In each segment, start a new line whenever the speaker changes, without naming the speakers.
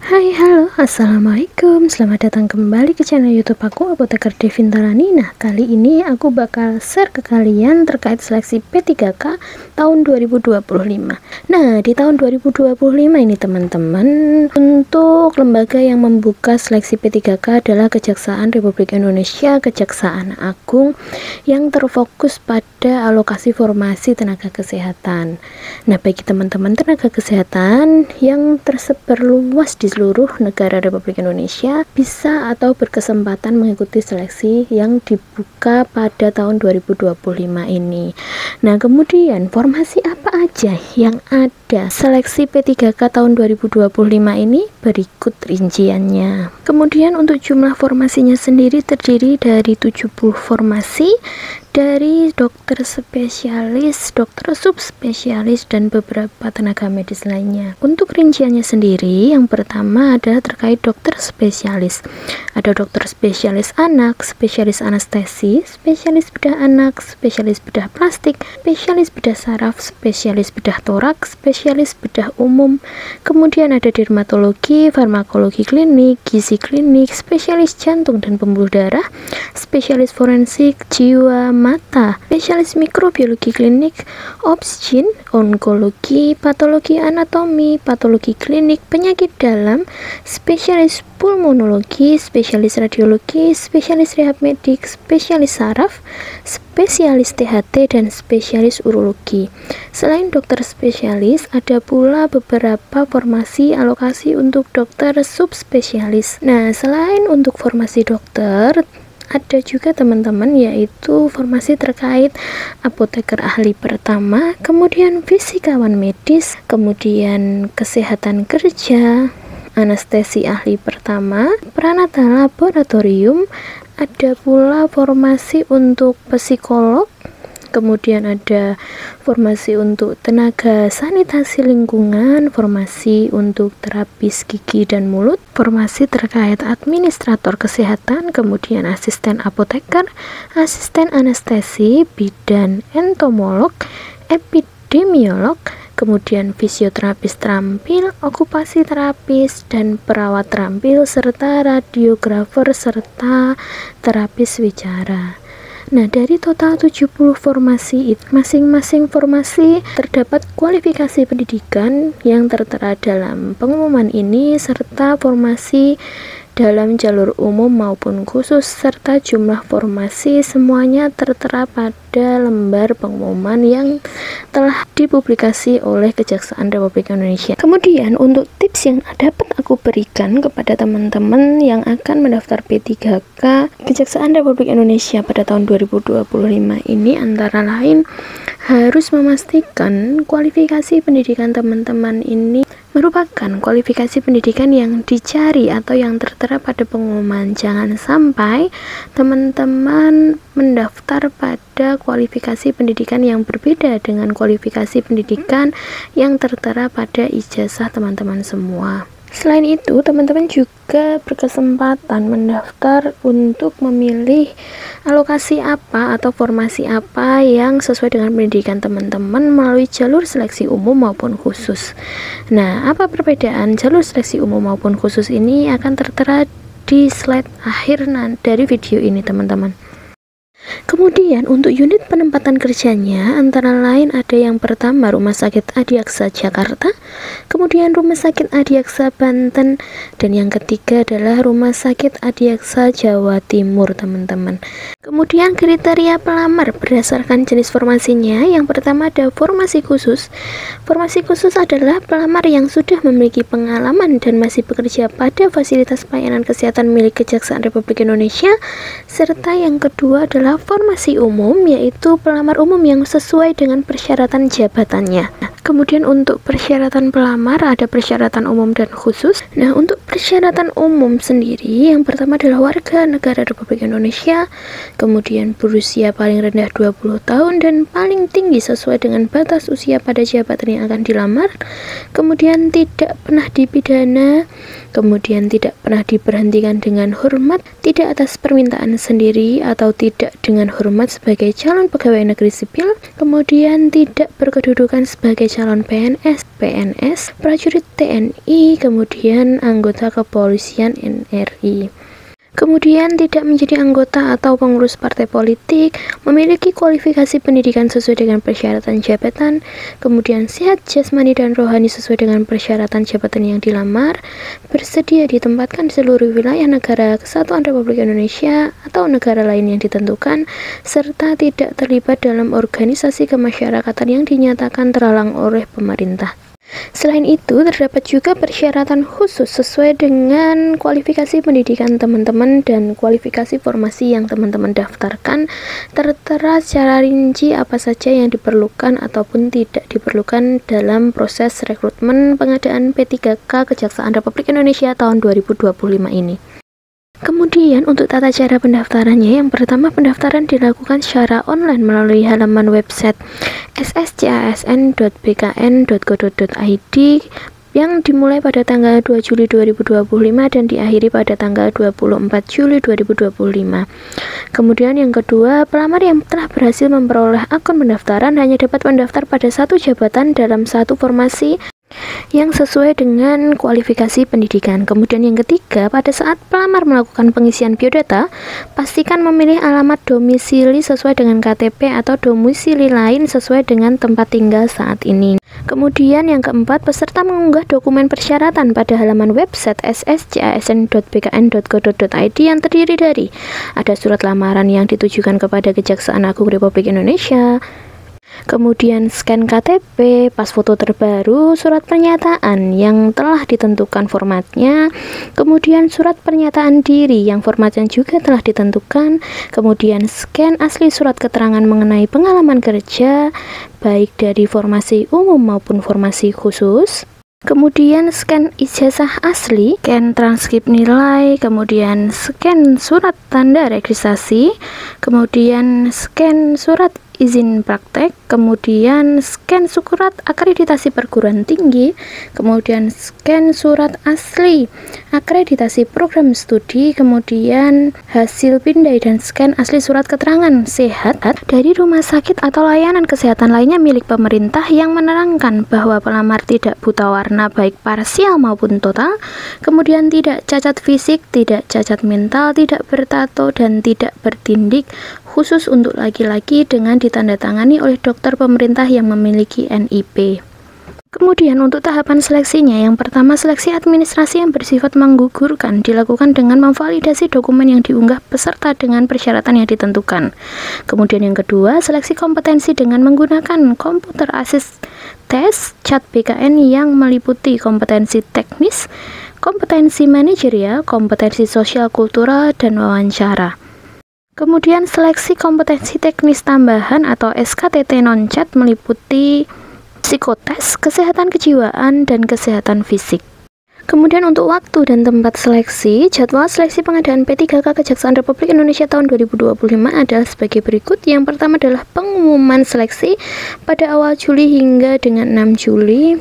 Hai, halo, assalamualaikum. Selamat datang kembali ke channel YouTube aku, Apoteker Devintarani. Nah, kali ini aku bakal share ke kalian terkait seleksi P3K tahun 2025. Nah, di tahun 2025 ini teman-teman, untuk lembaga yang membuka seleksi P3K adalah Kejaksaan Republik Indonesia, Kejaksaan Agung, yang terfokus pada alokasi formasi tenaga kesehatan. Nah, bagi teman-teman tenaga kesehatan yang tersebar luas di seluruh negara Republik Indonesia, bisa atau berkesempatan mengikuti seleksi yang dibuka pada tahun 2025 ini. Nah, kemudian formasi apa aja yang ada seleksi P3K tahun 2025 ini? Berikut rinciannya. Kemudian untuk jumlah formasinya sendiri terdiri dari 70 formasi dari dokter spesialis, dokter subspesialis, dan beberapa tenaga medis lainnya. Untuk rinciannya sendiri, yang pertama adalah terkait dokter spesialis. Ada dokter spesialis anak, spesialis anestesi, spesialis bedah anak, spesialis bedah plastik, spesialis bedah saraf, spesialis bedah toraks, spesialis bedah umum. Kemudian ada dermatologi, farmakologi klinik, gizi klinik, spesialis jantung dan pembuluh darah, spesialis forensik, jiwa, mata, spesialis mikrobiologi klinik, obsgin, onkologi, patologi anatomi, patologi klinik, penyakit dalam, spesialis pulmonologi, spesialis radiologi, spesialis rehab medik, spesialis saraf, spesialis THT, dan spesialis urologi. Selain dokter spesialis, ada pula beberapa formasi alokasi untuk dokter subspesialis. Nah, selain untuk formasi dokter, ada juga teman-teman, yaitu formasi terkait apoteker ahli pertama, kemudian fisikawan medis, kemudian kesehatan kerja, anestesi ahli pertama, peranata laboratorium. Ada pula formasi untuk psikolog, kemudian ada formasi untuk tenaga sanitasi lingkungan, formasi untuk terapis gigi dan mulut, formasi terkait administrator kesehatan, kemudian asisten apoteker, asisten anestesi, bidan entomolog, epidemiolog, kemudian fisioterapis terampil, okupasi terapis, dan perawat terampil, serta radiografer, serta terapis wicara. Nah, dari total 70 formasi, masing-masing formasi terdapat kualifikasi pendidikan yang tertera dalam pengumuman ini, serta formasi dalam jalur umum maupun khusus, serta jumlah formasi semuanya tertera pada lembar pengumuman yang telah dipublikasi oleh Kejaksaan Republik Indonesia. Kemudian untuk tips yang dapat aku berikan kepada teman-teman yang akan mendaftar P3K Kejaksaan Republik Indonesia pada tahun 2025 ini, antara lain harus memastikan kualifikasi pendidikan teman-teman ini merupakan kualifikasi pendidikan yang dicari atau yang tertera pada pengumuman. Jangan sampai teman-teman mendaftar pada kualifikasi pendidikan yang berbeda dengan kualifikasi pendidikan yang tertera pada ijazah teman-teman semua. Selain itu, teman-teman juga berkesempatan mendaftar untuk memilih alokasi apa atau formasi apa yang sesuai dengan pendidikan teman-teman melalui jalur seleksi umum maupun khusus. Nah, apa perbedaan jalur seleksi umum maupun khusus ini akan tertera di slide akhir dari video ini, teman-teman. Kemudian untuk unit penempatan kerjanya, antara lain ada yang pertama Rumah Sakit Adiaksa Jakarta, kemudian Rumah Sakit Adiaksa Banten, dan yang ketiga adalah Rumah Sakit Adiaksa Jawa Timur, teman-teman. Kemudian kriteria pelamar berdasarkan jenis formasinya, yang pertama ada formasi khusus. Formasi khusus adalah pelamar yang sudah memiliki pengalaman dan masih bekerja pada fasilitas pelayanan kesehatan milik Kejaksaan Republik Indonesia, serta yang kedua adalah formasi umum, yaitu pelamar umum yang sesuai dengan persyaratan jabatannya. Kemudian untuk persyaratan pelamar ada persyaratan umum dan khusus. Nah, untuk persyaratan umum sendiri, yang pertama adalah warga negara Republik Indonesia, kemudian berusia paling rendah 20 tahun dan paling tinggi sesuai dengan batas usia pada jabatan yang akan dilamar, kemudian tidak pernah dipidana, kemudian tidak pernah diberhentikan dengan hormat, tidak atas permintaan sendiri atau tidak dengan hormat sebagai calon pegawai negeri sipil, kemudian tidak berkedudukan sebagai calon PNS, prajurit TNI, kemudian anggota anggota Kepolisian NRI. Kemudian tidak menjadi anggota atau pengurus partai politik, memiliki kualifikasi pendidikan sesuai dengan persyaratan jabatan, kemudian sehat jasmani dan rohani sesuai dengan persyaratan jabatan yang dilamar, bersedia ditempatkan di seluruh wilayah negara Kesatuan Republik Indonesia atau negara lain yang ditentukan, serta tidak terlibat dalam organisasi kemasyarakatan yang dinyatakan terhalang oleh pemerintah. Selain itu, terdapat juga persyaratan khusus sesuai dengan kualifikasi pendidikan teman-teman dan kualifikasi formasi yang teman-teman daftarkan, tertera secara rinci apa saja yang diperlukan ataupun tidak diperlukan dalam proses rekrutmen pengadaan P3K Kejaksaan Republik Indonesia tahun 2025 ini. Kemudian untuk tata cara pendaftarannya, yang pertama pendaftaran dilakukan secara online melalui halaman website sscasn.bkn.go.id yang dimulai pada tanggal 2 Juli 2025 dan diakhiri pada tanggal 24 Juli 2025. Kemudian yang kedua, pelamar yang telah berhasil memperoleh akun pendaftaran hanya dapat mendaftar pada satu jabatan dalam satu formasi yang sesuai dengan kualifikasi pendidikan. Kemudian yang ketiga, pada saat pelamar melakukan pengisian biodata, pastikan memilih alamat domisili sesuai dengan KTP atau domisili lain sesuai dengan tempat tinggal saat ini. Kemudian yang keempat, peserta mengunggah dokumen persyaratan pada halaman website sscasn.bkn.go.id yang terdiri dari ada surat lamaran yang ditujukan kepada Kejaksaan Agung Republik Indonesia, kemudian scan KTP, pas foto terbaru, surat pernyataan yang telah ditentukan formatnya, kemudian surat pernyataan diri yang formatnya juga telah ditentukan, kemudian scan asli surat keterangan mengenai pengalaman kerja, baik dari formasi umum maupun formasi khusus, kemudian scan ijazah asli, scan transkrip nilai, kemudian scan surat tanda registrasi, kemudian scan surat izin praktek, kemudian scan surat akreditasi perguruan tinggi, kemudian scan surat asli akreditasi program studi, kemudian hasil pindai dan scan asli surat keterangan sehat dari rumah sakit atau layanan kesehatan lainnya milik pemerintah yang menerangkan bahwa pelamar tidak buta warna baik parsial maupun total, kemudian tidak cacat fisik, tidak cacat mental, tidak bertato, dan tidak bertindik, khusus untuk laki-laki dengan ditandatangani oleh dokter pemerintah yang memiliki NIP. Kemudian untuk tahapan seleksinya, yang pertama seleksi administrasi yang bersifat menggugurkan dilakukan dengan memvalidasi dokumen yang diunggah peserta dengan persyaratan yang ditentukan. Kemudian yang kedua, seleksi kompetensi dengan menggunakan komputer assist test CAT BKN yang meliputi kompetensi teknis, kompetensi manajerial, kompetensi sosial kultural, dan wawancara. Kemudian seleksi kompetensi teknis tambahan atau SKTT non-CAT meliputi psikotes, kesehatan kejiwaan, dan kesehatan fisik. Kemudian untuk waktu dan tempat seleksi, jadwal seleksi pengadaan P3K Kejaksaan Republik Indonesia tahun 2025 adalah sebagai berikut. Yang pertama adalah pengumuman seleksi pada awal Juli hingga dengan 6 Juli.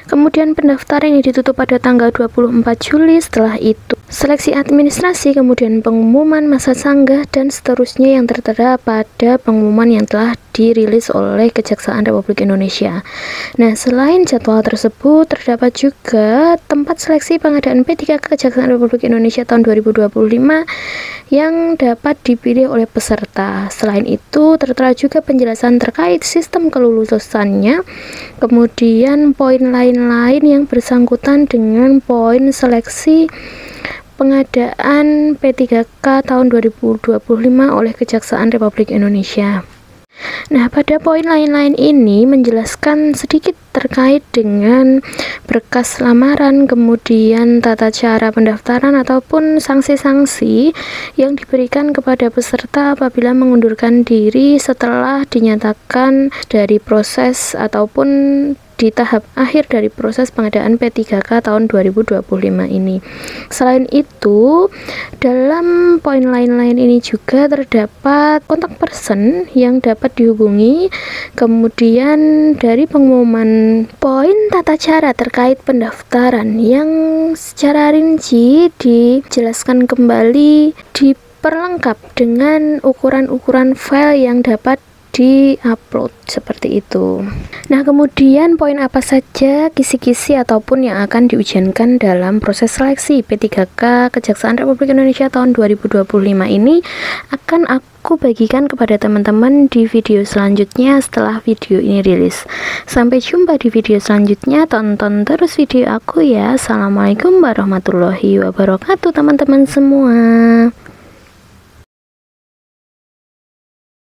Kemudian pendaftaran yang ditutup pada tanggal 24 Juli, setelah itu seleksi administrasi, kemudian pengumuman masa sanggah, dan seterusnya yang tertera pada pengumuman yang telah dirilis oleh Kejaksaan Republik Indonesia. Nah, selain jadwal tersebut, terdapat juga tempat seleksi pengadaan P3K Kejaksaan Republik Indonesia tahun 2025 yang dapat dipilih oleh peserta. Selain itu, tertera juga penjelasan terkait sistem kelulusannya, kemudian poin lain-lain yang bersangkutan dengan poin seleksi pengadaan P3K tahun 2025 oleh Kejaksaan Republik Indonesia. Nah, pada poin lain-lain ini menjelaskan sedikit terkait dengan berkas lamaran, kemudian tata cara pendaftaran ataupun sanksi-sanksi yang diberikan kepada peserta apabila mengundurkan diri setelah dinyatakan dari proses ataupun di tahap akhir dari proses pengadaan P3K tahun 2025 ini. Selain itu, dalam poin lain-lain ini juga terdapat kontak person yang dapat dihubungi. Kemudian dari pengumuman poin tata cara terkait pendaftaran yang secara rinci dijelaskan kembali, diperlengkap dengan ukuran-ukuran file yang dapat di-upload seperti itu. Nah, kemudian poin apa saja kisi-kisi ataupun yang akan diujiankan dalam proses seleksi P3K Kejaksaan Republik Indonesia tahun 2025 ini akan aku bagikan kepada teman-teman di video selanjutnya setelah video ini rilis. Sampai jumpa di video selanjutnya, tonton terus video aku ya. Assalamualaikum warahmatullahi wabarakatuh teman-teman semua.